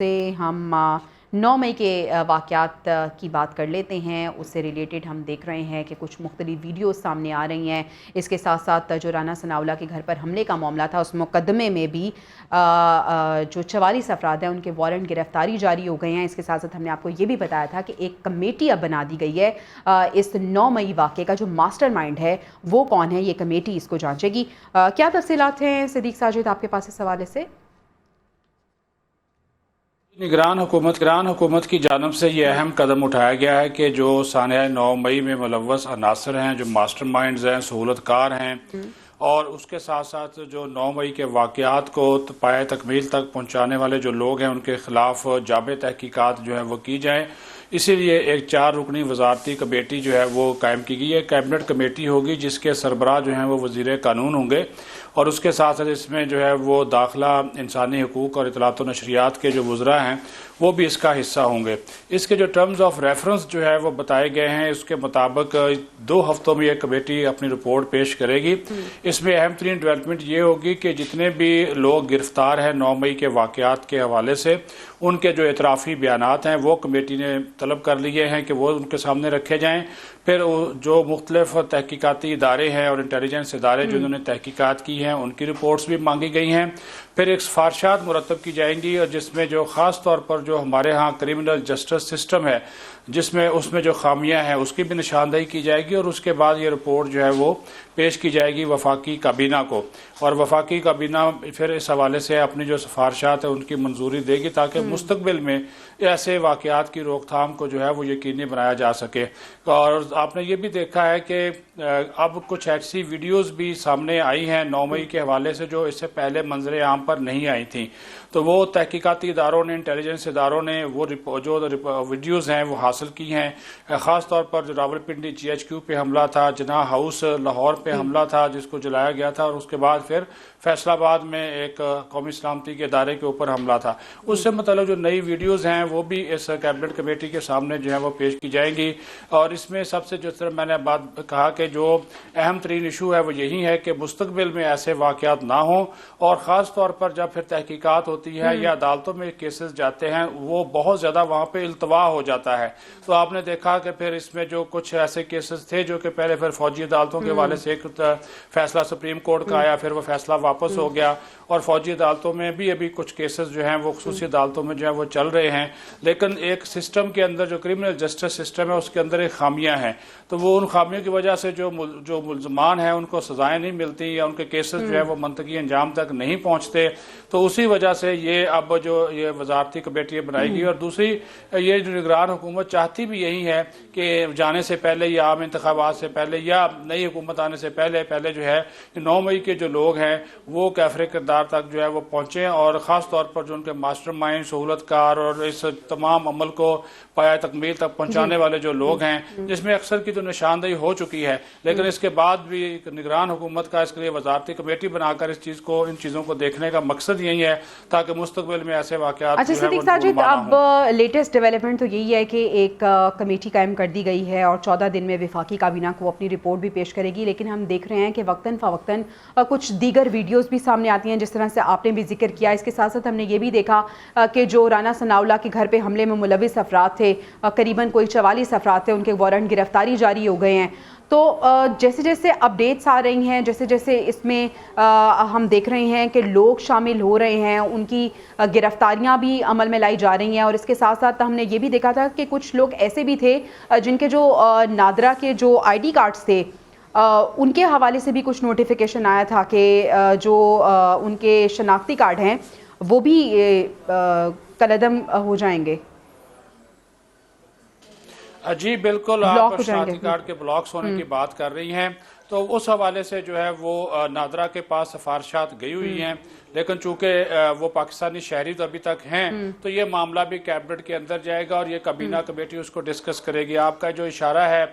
से हम 9 मई के वाक़यात की बात कर लेते हैं। उससे रिलेटेड हम देख रहे हैं कि कुछ मुख्तलिफ वीडियोज़ सामने आ रही हैं। इसके साथ साथ जो राना सनाउल्लाह के घर पर हमले का मामला था, उस मुकदमे में भी जो 44 अफराद हैं उनके वारंट गिरफ्तारी जारी हो गए हैं। इसके साथ साथ हमने आपको ये भी बताया था कि एक कमेटी अब बना दी गई है। इस 9 मई वाक़े का जो मास्टर माइंड है वो कौन है, ये कमेटी इसको जाँचेगी। क्या तफसीलात हैं सिद्दीक साजिद आपके पास इस हवाले से? निगरान हुकूमत की जानब से ये अहम कदम उठाया गया है कि जो सानिया 9 मई में मुलव्वस अनासर हैं, जो मास्टर माइंड्स हैं, सहूलतकार हैं, और उसके साथ साथ जो 9 मई के वाक़यात को पाए तकमील तक पहुँचाने वाले जो लोग हैं उनके खिलाफ जाबे तहकीकात जो है वो की जाए। इसीलिए एक 4 रुकनी वजारती कमेटी जो है वो कायम की गई है। कैबिनेट कमेटी होगी जिसके सरबराह जो हैं वो वज़ीर कानून होंगे, और उसके साथ साथ इसमें जो है वो दाखिला, इंसानी हकूक़ और इत्तलात व नशरियात के जो वज़रा हैं वो भी इसका हिस्सा होंगे। इसके जो टर्म्स ऑफ रेफरेंस जो है वो बताए गए हैं, उसके मुताबिक 2 हफ्तों में यह कमेटी अपनी रिपोर्ट पेश करेगी। इसमें अहम तरीन डेवलपमेंट ये होगी कि जितने भी लोग गिरफ्तार हैं 9 मई के वाक़यात के हवाले से, उनके जो एतराफ़ी बयानात हैं वो कमेटी ने तलब कर लिए हैं कि वो उनके सामने रखे जाएँ। फिर जो मुख्तलिफ तहकीकाती इदारे हैं और इंटेलिजेंस इदारे जिन्होंने तहकीकात की हैं उनकी रिपोर्ट्स भी मांगी गई हैं। फिर एक सिफारशात मुरतब की जाएंगी, और जिसमें जो ख़ास तौर पर जो हमारे यहाँ क्रिमिनल जस्टिस सिस्टम है उसमें जो खामियां हैं उसकी भी निशानदही की जाएगी, और उसके बाद ये रिपोर्ट जो है वो पेश की जाएगी वफाकी काबीना को, और वफाकी काबीना फिर इस हवाले से अपनी जो सिफारशात है उनकी मंजूरी देगी ताकि मुस्तकबिल में ऐसे वाक़यात की रोकथाम को जो है वो यकीनी बनाया जा सके। और आपने ये भी देखा है कि अब कुछ ऐसी वीडियोज़ भी सामने आई हैं 9 मई के हवाले से जो इससे पहले मंजर आम पर नहीं आई थी। तो वो तहकीकाती इदारों ने, इंटेलिजेंस इदारों ने वो जो वीडियोज़ हैं वो हासिल की हैं। ख़ास तौर पर जो रावलपिंडी GHQ पे हमला था, जिन्ना हाउस लाहौर पे हमला था जिसको जलाया गया था, और उसके बाद फिर फैसलाबाद में एक कौमी सलामती के इदारे के ऊपर हमला था, उससे मतलब जो नई वीडियोज़ हैं वो भी इस कैबिनेट कमेटी के सामने जो है वो पेश की जाएंगी। और इसमें सबसे जिस तरह मैंने बात कहा कि जो अहम तरीन इशू है वो यही है कि मुस्तकबिल में ऐसे वाक़यात ना हों, और ख़ास तौर पर जब फिर तहकीकात होती है या अदालतों में केसेस जाते हैं वो बहुत ज़्यादा वहाँ पे इल्तवा हो जाता है। तो आपने देखा कि फिर इसमें जो कुछ ऐसे केसेस थे जो कि पहले फिर फौजी अदालतों के हवाले से एक फैसला सुप्रीम कोर्ट का आया, फिर वो फैसला वापस हो गया, और फौजी अदालतों में भी अभी कुछ केसेस जो हैं वो खुसूसी अदालतों में जो है वो चल रहे हैं। लेकिन एक सिस्टम के अंदर जो क्रिमिनल जस्टिस सिस्टम है उसके अंदर एक खामियां हैं, तो वो उन खामियों की वजह से जो मुल्ज़मान हैं उनको सजाएं नहीं मिलती, या उनके केसेस जो है वो मंतकी अंजाम तक नहीं पहुँचते। तो उसी वजह से ये अब जो ये वजारती कमेटी बनाएगी। और दूसरी ये जो निगरान हुकूमत चाहती भी यही है कि जाने से पहले या आम इंतखाबात से पहले या नई हुकूमत आने से पहले जो है 9 मई के जो लोग हैं वो कैफरे किरदार तक जो है वो पहुँचें, और ख़ास तौर पर जो उनके मास्टर माइंड, सहूलतकार और इस तमाम अमल को पाया तकमील तक पहुँचाने वाले जो लोग हैं, जिसमें अक्सर की तो निशानदही हो चुकी है, लेकिन इसके बाद भी निगरान हुकूमत का इसके लिए वजारती कमेटी बनाकर इन चीज़ों को देखने का मकसद यही है ताकि मुस्तकबिल में ऐसे वाक़यात। अच्छा सिद्दीक साजिद, अब लेटेस्ट डेवलपमेंट तो यही है कि एक कमेटी कायम कर दी गई है और 14 दिन में वफाकी काबीना को अपनी रिपोर्ट भी पेश करेगी। लेकिन हम देख रहे हैं कि वक्तन फ़वक्तन कुछ दीगर वीडियोज़ भी सामने आती हैं, जिस तरह से आपने भी जिक्र किया। इसके साथ साथ हमने ये भी देखा कि जो राना सनाउल्लाह के घर पर हमले में मुलविस अफराद थे, करीबन कोई 44 अफराद थे, उनके वारंट गिरफ्तारी जारी हो गए हैं। तो जैसे जैसे अपडेट्स आ रही हैं, जैसे जैसे इसमें हम देख रहे हैं कि लोग शामिल हो रहे हैं, उनकी गिरफ्तारियां भी अमल में लाई जा रही हैं। और इसके साथ साथ हमने ये भी देखा था कि कुछ लोग ऐसे भी थे जिनके जो नादरा के जो ID कार्ड्स थे उनके हवाले से भी कुछ नोटिफिकेशन आया था कि जो उनके शनाख्ती कार्ड हैं वो भी कलअदम हो जाएंगे। जी बिल्कुल, आप शनाख्ती कार्ड के ब्लॉक्स होने की बात कर रही हैं, तो उस हवाले से जो है वो नादरा के पास सिफारशात गई हुई हैं, लेकिन चूंकि वो पाकिस्तानी शहरी तो अभी तक हैं, तो ये मामला भी कैबिनेट के अंदर जाएगा और ये काबीना कमेटी उसको डिस्कस करेगी। आपका जो इशारा है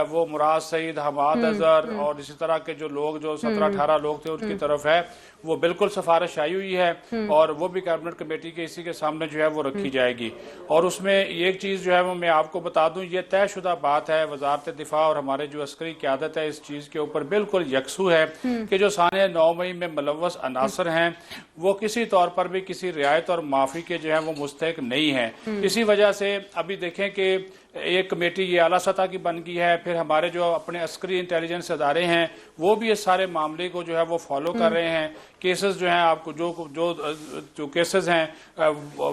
वो मुराद सईद, हमाद अजहर और इसी तरह के जो लोग जो 17-18 लोग थे उनकी तरफ है, वो बिल्कुल सिफारिश आई हुई है, और वो भी कैबिनेट कमेटी के इसी के सामने जो है वो रखी जाएगी। और उसमें एक चीज़ जो है वो मैं आपको बता दूं, ये तयशुदा बात है, वजारत दिफा और हमारे जो अस्करी क़यादत है इस चीज़ के ऊपर बिल्कुल यकसू है कि जो सानिया 9 मई में मुलव्वस अनासर हैं وہ کسی طور پر بھی کسی رعایت اور معافی کے جو ہے وہ مستحق نہیں ہیں. اسی وجہ سے ابھی دیکھیں کہ ایک کمیٹی یہ اعلیٰ سطح کی بن گئی ہے, پھر ہمارے جو اپنے عسکری انٹیلیجنس ادارے ہیں وہ بھی اس سارے معاملے کو جو ہے وہ فالو کر رہے ہیں. کیسز جو ہیں آپ کو جو کیسز ہیں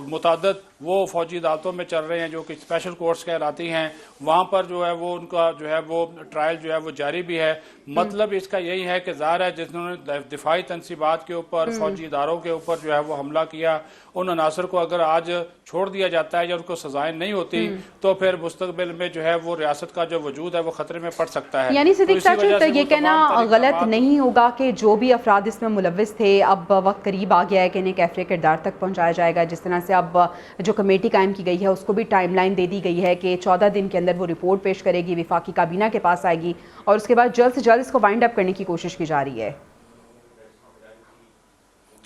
متعدد وہ فوجی عدالتوں میں چل رہے ہیں جو کہ اسپیشل کورٹس کہلاتی ہیں, وہاں پر جو ہے وہ ان کا جو ہے وہ ٹرائل جو ہے وہ جاری بھی ہے. مطلب اس کا یہی ہے کہ ظاہر ہے جنہوں نے دفاعی تنصیبات کے اوپر فوجی اداروں کے اوپر جو ہے وہ حملہ کیا, ان عناصر کو اگر آج چھوڑ دیا جاتا ہے یا ان کو سزائیں نہیں ہوتی تو پھر مستقبل میں جو ہے وہ ریاست کا جو وجود ہے وہ خطرے میں پڑ سکتا ہے. یعنی صدیق ساجد یہ کہنا غلط نہیں ہوگا کہ جو بھی افراد اس میں ملوث تھے اب وقت قریب آ گیا ہے کہ انہیں کیفر کردار تک پہنچایا جائے گا, جس طرح سے اب جو کمیٹی قائم کی گئی ہے اس کو بھی ٹائم لائن دے دی گئی ہے کہ 14 دن کے اندر وہ رپورٹ پیش کرے گی, وفاقی کابینہ کے پاس آئے گی اور اس کے بعد جلد سے جلد اس کو وائنڈ اپ کرنے کی کوشش کی جا رہی ہے.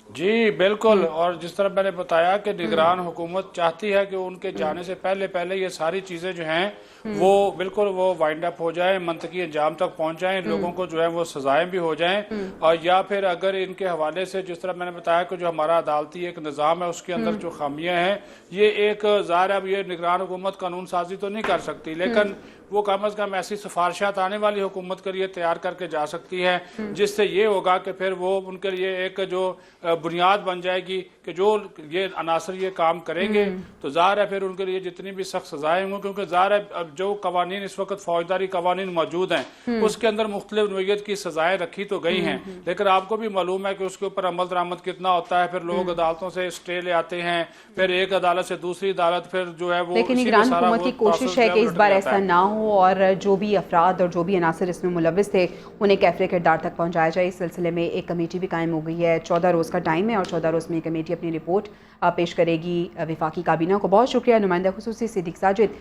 جی بالکل, اور جس طرح میں نے بتایا کہ نگران حکومت چاہتی ہے کہ ان کے جانے سے پہلے یہ ساری چیزیں جو ہیں وہ بالکل وہ وائنڈ اپ ہو جائیں, منطقی انجام تک پہنچ جائیں, لوگوں کو جو ہے وہ سزائیں بھی ہو جائیں. اور یا پھر اگر ان کے حوالے سے جس طرح میں نے بتایا کہ جو ہمارا عدالتی ایک نظام ہے اس کے اندر جو خامیاں ہیں, یہ ایک ظاہر اب یہ نگران حکومت قانون سازی تو نہیں کر سکتی, لیکن وہ کم از کم ایسی سفارشات آنے والی حکومت کے لیے تیار کر کے جا سکتی ہے جس سے یہ ہوگا کہ پھر وہ ان کے لیے ایک جو بنیاد بن جائے گی کہ جو یہ عناصر یہ کام کریں گے تو ظاہر ہے پھر ان کے لیے جتنی بھی سخت سزائیں ہوں, کیونکہ ظاہر ہے جو قوانین اس وقت فوجداری قوانین موجود ہیں اس کے اندر مختلف نوعیت کی سزائیں رکھی تو گئی ہیں, لیکن آپ کو بھی معلوم ہے کہ اس کے اوپر عمل درآمد کتنا ہوتا ہے. پھر لوگ عدالتوں سے اسٹے لے آتے ہیں, پھر ایک عدالت سے دوسری عدالت, پھر جو ہے وہ لیکن نگران حکومت کی کوشش ہے کہ اس بار ایسا نہ ہو اور جو بھی افراد اور جو بھی عناصر اس میں ملوث تھے انہیں کیفر کردار تک پہنچایا جائے. اس سلسلے میں ایک کمیٹی بھی قائم ہو گئی ہے, 14 روز کا ٹائم ہے اور 14 روز میں یہ کمیٹی اپنی رپورٹ پیش کرے گی وفاقی کابینہ کو. بہت شکریہ نمائندہ خصوصی صدیق ساجد.